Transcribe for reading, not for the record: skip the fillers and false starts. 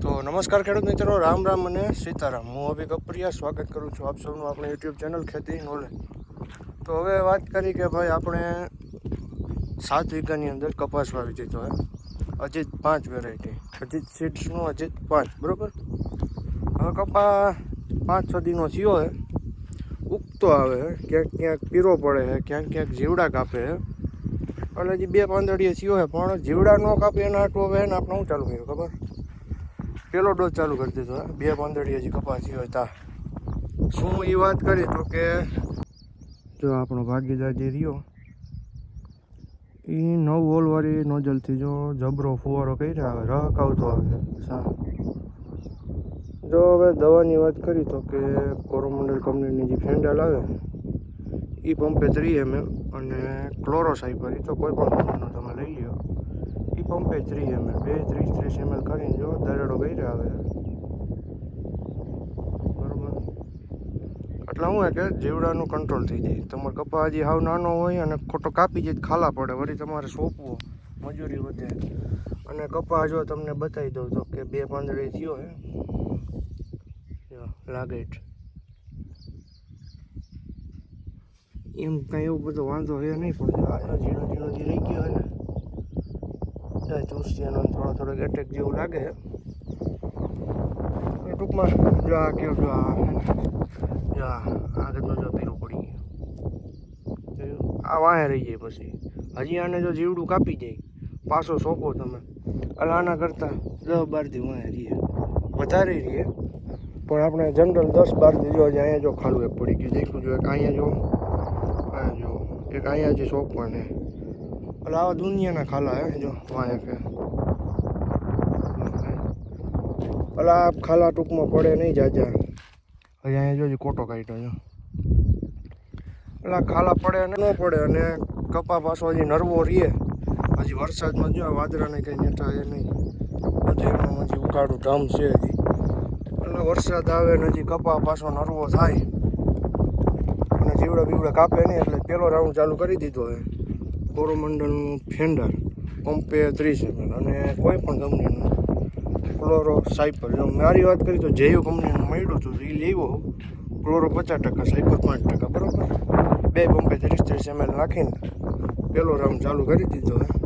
તો નમસ્કાર ખેડૂત મિત્રો, રામ રામ અને સીતારામ. હું અભી કપરિયા સ્વાગત કરું છું આપ સૌનું આપણે યુટ્યુબ ચેનલ ખેતી નોલેજ. તો હવે વાત કરી કે ભાઈ આપણે 7 વીઘાની અંદર કપાસ વાવી દીધો હે. અજીત 5 વેરાયટી, અજીત સીડ્સનો અજીત 5, બરાબર. હવે કપા 5-6 દિનો થયો હે, ઉગતો આવે હે, ક્યાંક ક્યાંક પીરો પડે છે, ક્યાંક ક્યાંક જીવડા કાપે છે. એટલે હજી 2 પાંદડીએ થયો છે, પણ જીવડા ન કાપે એના હાટું હવે એને આપણે શું ચાલુ કર્યું ખબર? પેલો ડોઝ ચાલુ કરી દીધો હે. 2 પાંદડી હજી કપાસ હોય તા શું એ વાત કરી તો કે જો આપણો ભાગીદાર જે રહ્યો એ 9 વોલવાળી નોઝલથી જો જબરો ફુવારો કર્યા આવે, રહકાવતો આવે સા. જો હવે દવાની વાત કરી તો કે કોરોમંડલ કંપનીની જે ફેન્ડલ આવે એ પંપે 3 ml અને ક્લોરોસાઇપર, એ તો કોઈ પણ કંપનીનો તમે લઈ લ્યો, એ પંપે 3 ml, 30 ml કરીને જો દરેડો કર્યા આવે, બરાબર. એટલે શું કે જીવડાનું કંટ્રોલ થઈ જાય. તમારે કપા હજી હાવ નાનો હોય અને ખોટો કાપી જાય ખાલા પડે, વળી તમારે સોંપવો, મજૂરી વધે. અને કપા જો તમને બતાવી દઉં તો કે 2 પાંદડી થયો હે, લાગે એમ કાંઈ એવું બધો વાંધો છે નહીં, પણ જો આ ઝીણો ઝીણો જે રહી ગયો હોય ને ચૂસ્યાનો થોડો એટેક જેવું લાગે છે. ટૂંકમાં જો આ કેવું જો આગળનું જો પીરું પડી ગયું, આ વાહે રહી જાય. પછી હજી આને જો જીવડું કાપી જાય પાછો સોંપો તમે, એટલે આના કરતાં 10-12 દી વાહે રહીએ, વધારે રહીએ. પણ આપણે જનરલ 10-12 દી જો હજી અહીંયા જો ખાલું એક પડી ગયું દેખું જો, એક અહીંયા જો, એક અહીંયા જે સોંપવાને, એટલે આવા દુનિયાના ખાલા હે જો વાંહે કે, એટલે આ ખાલા ટૂંકમાં પડે નહીં જાજા. હજી અહીંયા જોજો કોટો કાઢ્યો જો, એટલે ખાલા પડે અને ન પડે. અને કપા પાછો હજી નરવો રહીએ, હજી વરસાદમાં જો વાદળાને કંઈ નેઠા એ નહીં, બધું એમાં હજી ઉકાળું ધામ છે હજી. એટલે વરસાદ આવે ને હજી કપા પાછો નરવો થાય અને જીવડા બીવડા કાપે નહીં, એટલે પહેલો રાઉન્ડ ચાલુ કરી દીધો હોય. કોરોમંડલનું ફેન્ડર પંપે 30 ml અને કોઈ પણ કંપનીનું ક્લોરોસાઇપર. જો મારી વાત કરી તો જેયુ કંપનીનું મળ્યું હતું એ લેવો, ક્લોરો 50%, સાઇપર 5%, બરાબર. 2 પંપે 30 ml નાખીને પહેલો રાઉન્ડ ચાલુ કરી દીધો હોય.